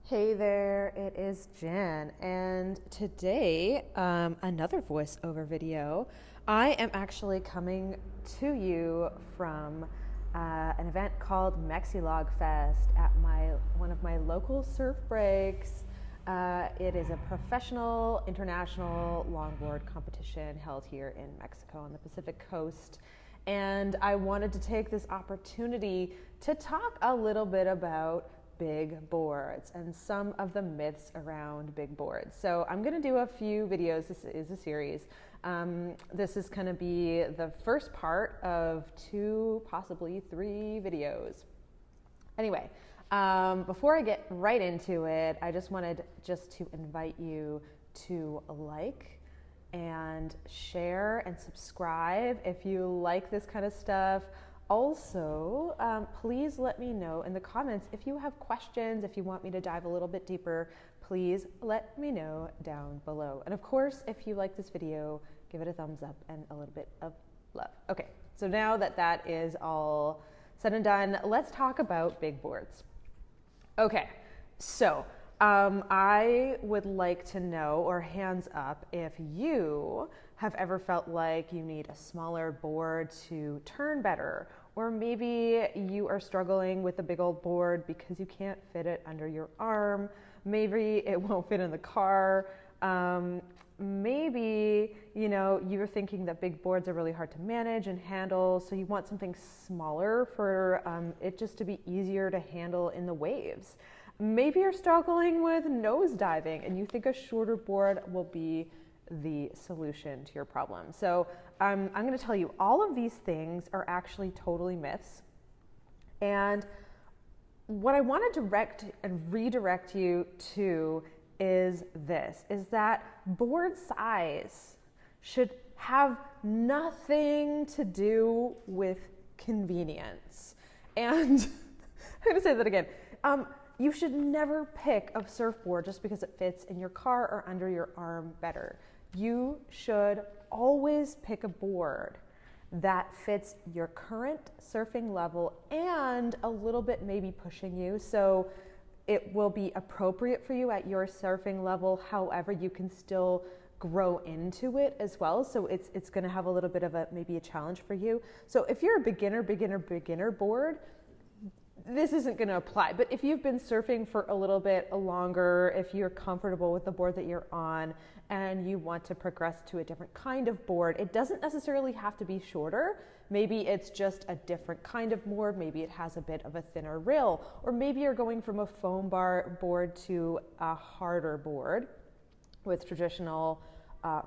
Hey there, it is Jen, and today, another voiceover video. I am actually coming to you from an event called Mexilog Fest at one of my local surf breaks. It is a professional international longboard competition held here in Mexico on the Pacific coast. And I wanted to take this opportunity to talk a little bit about big boards and some of the myths around big boards. So I'm going to do a few videos. This is a series. This is going to be the first part of 2, possibly 3 videos. Anyway, before I get right into it, I just wanted to invite you to like and share and subscribe if you like this kind of stuff. Also, please let me know in the comments if you have questions, if you want me to dive a little bit deeper, please let me know down below. And of course, if you like this video, give it a thumbs up and a little bit of love. Okay, so now that that is all said and done, let's talk about big boards. Okay, so I would like to know, or hands up, if you have ever felt like you need a smaller board to turn better, or maybe you are struggling with a big old board because you can't fit it under your arm, maybe it won't fit in the car, maybe you're thinking that big boards are really hard to manage and handle, so you want something smaller for it just to be easier to handle in the waves. Maybe you're struggling with nose diving and you think a shorter board will be the solution to your problem. So I'm going to tell you all of these things are actually totally myths. And what I want to direct and redirect you to is that board size should have nothing to do with convenience. And I'm going to say that again. You should never pick a surfboard just because it fits in your car or under your arm better. You should always pick a board that fits your current surfing level and a little bit maybe pushing you, so it will be appropriate for you at your surfing level. However, you can still grow into it as well, so it's going to have a little bit of maybe a challenge for you. So if you're a beginner board, this isn't going to apply. But if you've been surfing for a little bit longer, if you're comfortable with the board that you're on and you want to progress to a different kind of board, it doesn't necessarily have to be shorter. Maybe it's just a different kind of board. Maybe it has a bit of a thinner rail, or maybe you're going from a foam bar board to a harder board with traditional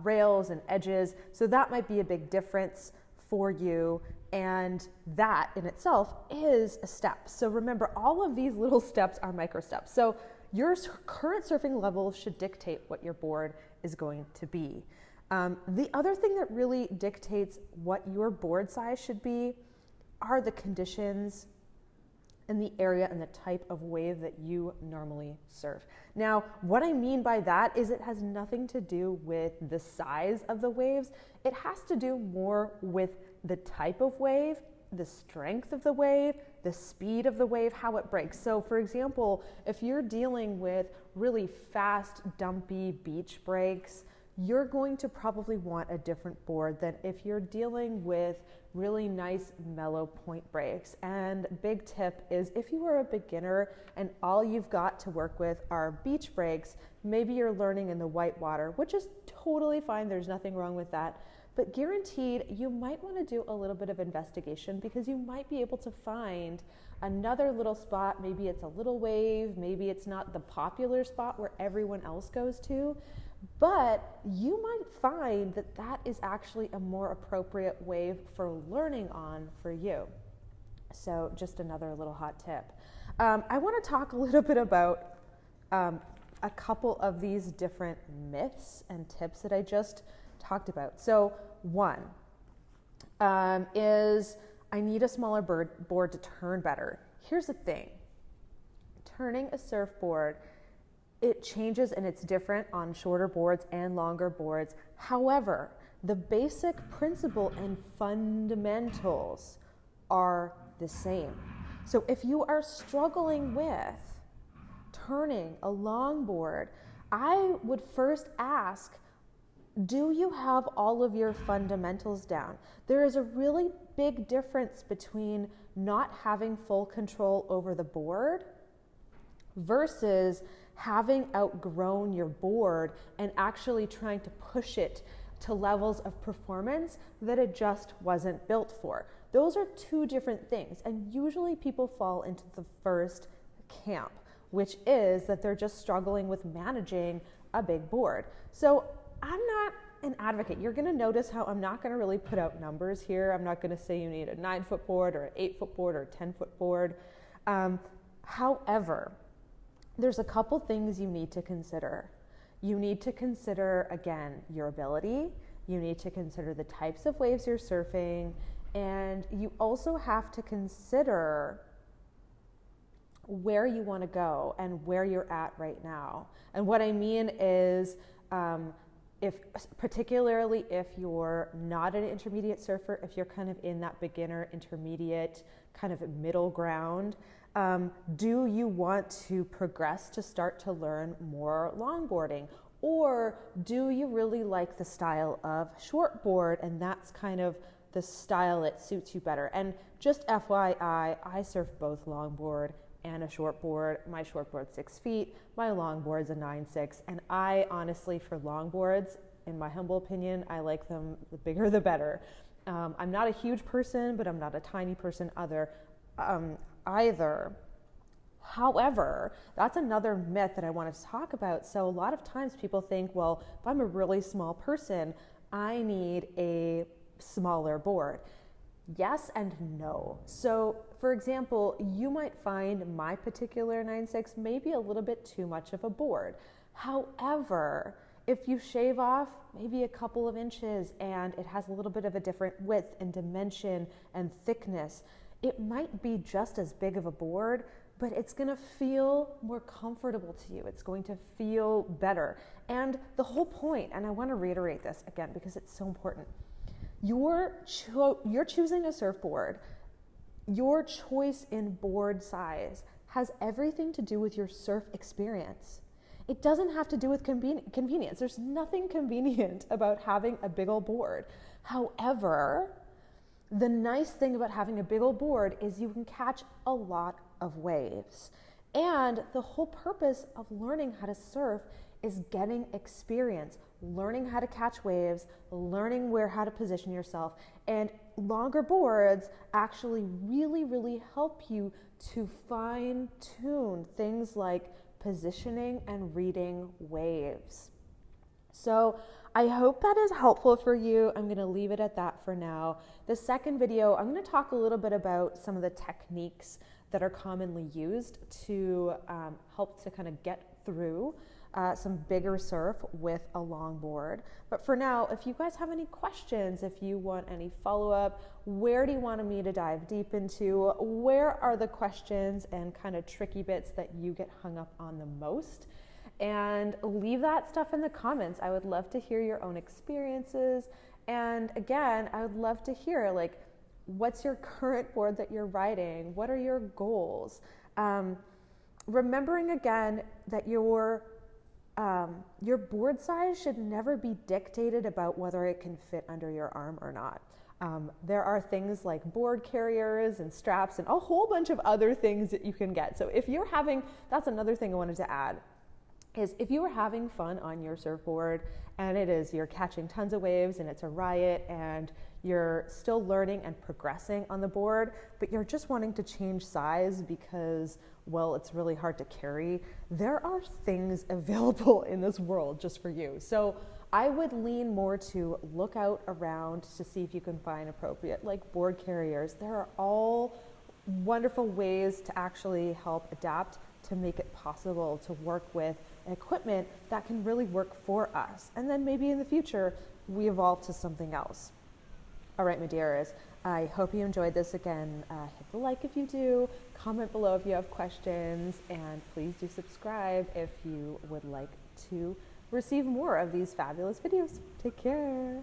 rails and edges. So that might be a big difference for you. And that in itself is a step. So remember, all of these little steps are micro steps. So your current surfing level should dictate what your board is going to be. The other thing that really dictates what your board size should be are the conditions and the area and the type of wave that you normally surf. Now, what I mean by that is it has nothing to do with the size of the waves. It has to do more with the type of wave, the strength of the wave, the speed of the wave, how it breaks. So for example, if you're dealing with really fast, dumpy beach breaks, you're going to probably want a different board than if you're dealing with really nice mellow point breaks. And big tip is, if you are a beginner and all you've got to work with are beach breaks, maybe you're learning in the white water, which is totally fine. There's nothing wrong with that. But guaranteed, you might want to do a little bit of investigation, because you might be able to find another little spot. Maybe it's a little wave, maybe it's not the popular spot where everyone else goes to, but you might find that that is actually a more appropriate wave for learning on for you. So just another little hot tip. I want to talk a little bit about a couple of these different myths and tips that I just talked about. So one is, I need a smaller board to turn better. Here's the thing. Turning a surfboard, it changes and it's different on shorter boards and longer boards. However, the basic principle and fundamentals are the same. So if you are struggling with turning a longboard, I would first ask, do you have all of your fundamentals down? There is a really big difference between not having full control over the board versus having outgrown your board and actually trying to push it to levels of performance that it just wasn't built for. Those are two different things, and usually people fall into the first camp, which is that they're just struggling with managing a big board. So I'm not an advocate. You're going to notice how I'm not going to really put out numbers here. I'm not going to say you need a 9-foot board or an 8-foot board or a 10-foot board. However, there's a couple things you need to consider. You need to consider, again, your ability. You need to consider the types of waves you're surfing. And you also have to consider where you want to go and where you're at right now. And what I mean is, particularly if you're not an intermediate surfer, if you're kind of in that beginner, intermediate, kind of middle ground, do you want to progress to start to learn more longboarding? Or do you really like the style of shortboard and that's kind of the style that suits you better? And just FYI, I surf both longboard and a shortboard. My shortboard's 6 feet, my longboard's a 9.6, and I honestly, for longboards, in my humble opinion, I like them the bigger the better. I'm not a huge person, but I'm not a tiny person either. However, that's another myth that I wanted to talk about. So a lot of times people think, well, if I'm a really small person, I need a smaller board. Yes and no. So for example, you might find my particular 9.6 maybe a little bit too much of a board. However, if you shave off maybe a couple of inches and it has a little bit of a different width and dimension and thickness, it might be just as big of a board, but it's going to feel more comfortable to you. It's going to feel better. And the whole point, and I want to reiterate this again because it's so important, you're choosing a surfboard. Your choice in board size has everything to do with your surf experience. It doesn't have to do with convenience. There's nothing convenient about having a big old board. However, the nice thing about having a big old board is you can catch a lot of waves. And the whole purpose of learning how to surf is getting experience, learning how to catch waves, learning how to position yourself. And longer boards actually really, really help you to fine tune things like positioning and reading waves. So I hope that is helpful for you. I'm going to leave it at that for now. The second video, I'm going to talk a little bit about some of the techniques that are commonly used to help to kind of get through some bigger surf with a longboard. But for now, if you guys have any questions, if you want any follow-up, where do you want me to dive deep into? Where are the questions and kind of tricky bits that you get hung up on the most? And leave that stuff in the comments. I would love to hear your own experiences. And again, I would love to hear, like, what's your current board that you're riding? What are your goals? Remembering again that your board size should never be dictated about whether it can fit under your arm or not. There are things like board carriers and straps and a whole bunch of other things that you can get. So if you're having, that's another thing I wanted to add, is if you are having fun on your surfboard and you're catching tons of waves and it's a riot and you're still learning and progressing on the board, but you're just wanting to change size because, well, it's really hard to carry, there are things available in this world just for you. So I would lean more to look out around to see if you can find appropriate, like, board carriers. There are all wonderful ways to actually help adapt to make it possible to work with equipment that can really work for us. And then maybe in the future, we evolve to something else. All right, my dears, I hope you enjoyed this. Again, hit the like if you do, comment below if you have questions, and please do subscribe if you would like to receive more of these fabulous videos. Take care.